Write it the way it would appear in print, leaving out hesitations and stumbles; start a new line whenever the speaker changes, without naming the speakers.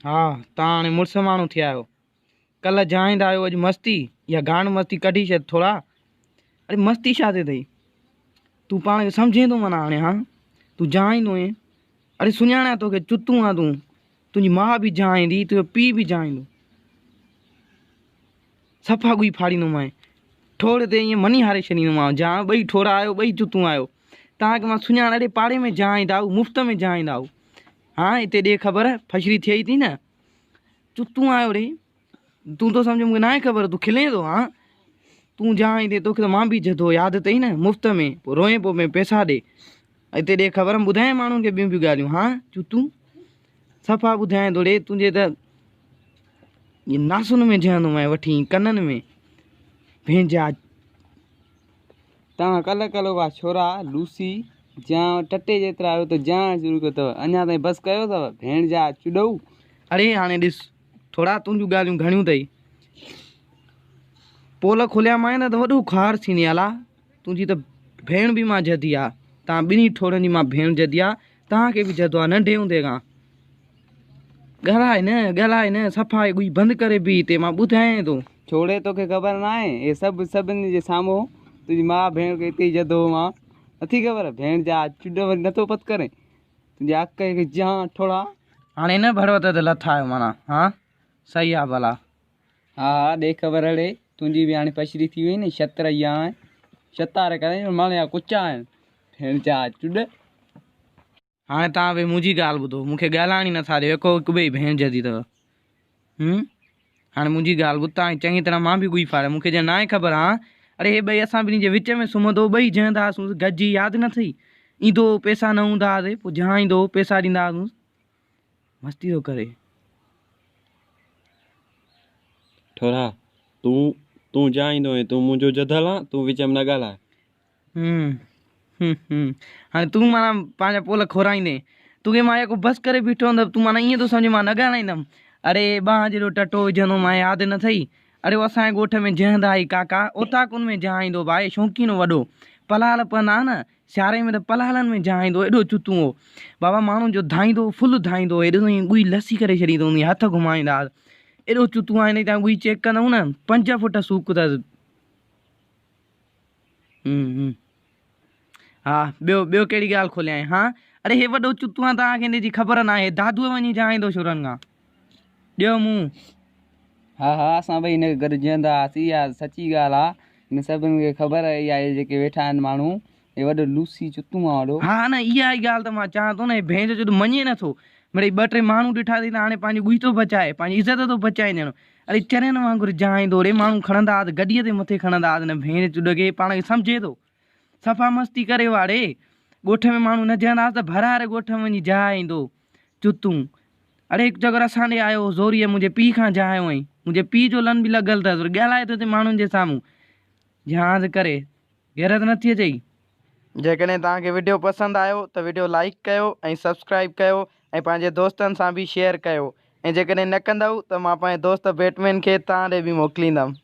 हाँ तव्हां हाणे मुड़ुस माण्हू थिया आहियो। कल्ह जाईंदा आहियो अॼु मस्ती या गांड मस्ती कढी छॾ थोरा। अरे मस्ती छा थी अथई? तूं पाण खे सम्झे थो माना हाणे? हाँ तूं जाईंदो आहीं। अरे सुञाणा तोखे चुतू आहे तूं। तुंहिंजी माउ बि जाईंदी, तुंहिंजो पीउ बि जाईंदो। सफ़ा गुई फाड़ींदोमांइ। ठोड़ ते ईअं मनी हारे छॾींदोमांव। जा ॿई ठोरा आहियो, ॿई चुतू आहियो। तव्हांखे मां सुञाण। अरे पाड़े में जाईंदा आहियो, मुफ़्त में जाईंदा आहियो। हाँ हिते ॾे ख़बर फछड़ी थिए थी न। चुतू आहियो रे। तूं तो सम्झ मूंखे ना आहे ख़बर, तूं खिले थो? हाँ तूं जाईंदे तोखे त मां बि जधो यादि अथई न, मुफ़्त में। पोइ रोए पोइ में पैसा ॾे। हिते ॾे ख़बर ॿुधाए माण्हुनि खे ॿियूं ॻाल्हियूं। हाँ चुतू सफ़ा ॿुधाए थो रे। तुंहिंजे त ये नासुन में जहंदोमांइ वठी कननि में। भेंजा
तव्हां कल्ह उहा छोरा लूसी जा टटे जेतिरा आहियो त जान शुरू कयो अथव। अञा ताईं बसि कयो अथव भेण जा चुॾऊ।
अरे हाणे ॾिस थोरा तुंहिंजूं ॻाल्हियूं घणियूं अथई। पोल खोलियामांइ न त वॾो ख़ार थींदी अला। तुंहिंजी त भेण बि मां जधी आहे। तव्हां ॿिन्ही ठोरनि जी मां भेण जधी आहे। तव्हांखे बि जधो आहे नंढे हूंदे खां। ॻाल्हाए न सफ़ा गुई बंदि करे बि हिते मां ॿुधायां थो।
छोड़े तोखे ख़बर न आहे हे सभिनी जे साम्हूं तुंहिंजी माउ भेण खे हिते ई जधो मां। नथी ख़बर भेण जा चुॾ वरी नथो पत करे तुंहिंजे अक खे जा ठोड़ा।
हाणे न भड़वत त लथा आहियो माना। हाँ सही आहे भला।
हा ॾे ख़बर अड़े तुंहिंजी बि हाणे पछड़ी थी वई न। छतर इहा आहे छतारे करे माना या कुचा आहिनि भेण जा चुॾ।
हाणे तव्हां भई मुंहिंजी ॻाल्हि ॿुधो। मूंखे ॻाल्हाइण ई नथा ॾियो। हिकु ॿई भेण जधी अथव। हाणे मुंहिंजी ॻाल्हि ॿुध। तव्हां चङी तरह मां बि गुई फाड़िया। मूंखे ॼण ना आहे ख़बर। हाँ अरे हे ॿई असां ॿिन्ही जे विच में सुम्हंदो ॿई जहंदा हुआसीं गॾिजी। यादि न अथई? ईंदो पैसा न हूंदा हुआसीं पोइ जहाईंदो पैसा ॾींदा हुआसीं। मस्ती थो करे।
ठोरा तूं जाईंदो आहीं, तूं मुंहिंजो जधल आहे, तूं विच में न ॻाल्हाए।
हाणे तूं माना पंहिंजा पोल खोराईंदे। तोखे मां जेको बसि करे बीठो हूंदव तूं माना ईअं थो सम्झ मां न ॻाल्हाईंदुमि। अरे ॿांह जहिड़ो टटो विझंदो मां यादि न अथई? अरे उहो असांजे ॻोठ में जहंदा आई काका ओताकुनि में जहाईंदो भाई शौंक़ीनो वॾो। पलाल पन आहे न सियारे में त पलालनि में जहाईंदो एॾो चुतू हो बाबा। माण्हुनि जो धाईंदो फुल धाईंदो। हेॾो ई गुई लसी करे छॾींदो हूंदी हथ घुमाईंदा। एॾो चुतू आहे न तव्हां गुई चेक कंदव न 5 फुट सूक अथसि। हा ॿियो कहिड़ी ॻाल्हि खोलियां? हाँ अरे हे वॾो चुतू आहे तव्हांखे हिनजी ख़बर न आहे। दादूअ वञी जाईंदो छोरनि खां। ॾियो मूं।
हा असां ॿई हिन गॾु जहंदा हुआसीं। इहा सची ॻाल्हि आहे। हिन सभिनि खे ख़बर आहे। इहा जेके वेठा आहिनि माण्हू हे वॾो लूसी चुतू आहे वॾो।
हा न इहा ई ॻाल्हि त मां चवां थो न। भेण जो मञे नथो। मिड़ई 2-3 माण्हू ॾिठा अथई त हाणे पंहिंजी गुई थो बचाए पंहिंजी इज़त थो बचाए ॼण। अरे चरनि वांगुरु जाईंदो रे। माण्हू खणंदा हुआ गॾीअ ते मथे खणंदा हुआ न भेण चुॾ खे। पाण खे सम्झे थो सफ़ा मस्ती करे वारे। ॻोठ में माण्हू न जहंदा हुआसीं त भरारे ॻोठ में वञी जहाईंदो चुतू। अरे हिकु चकर असां ॾे आयो ज़ोरीअ मुंहिंजे पीउ खां जहायो हुअईं। मुंहिंजे पीउ जो लन बि लॻल अथसि। ॻाल्हाए थो हिते माण्हुनि जे साम्हूं जहाज़ करे। गैरत नथी अचई? जेकॾहिं तव्हांखे वीडियो पसंदि आयो त वीडियो लाइक कयो ऐं सब्सक्राइब कयो ऐं पंहिंजे दोस्तनि सां बि शेयर कयो। ऐं जेकॾहिं न कंदव त मां पंहिंजे दोस्त बैटमैन खे तव्हां ॾे बि मोकिलींदुमि।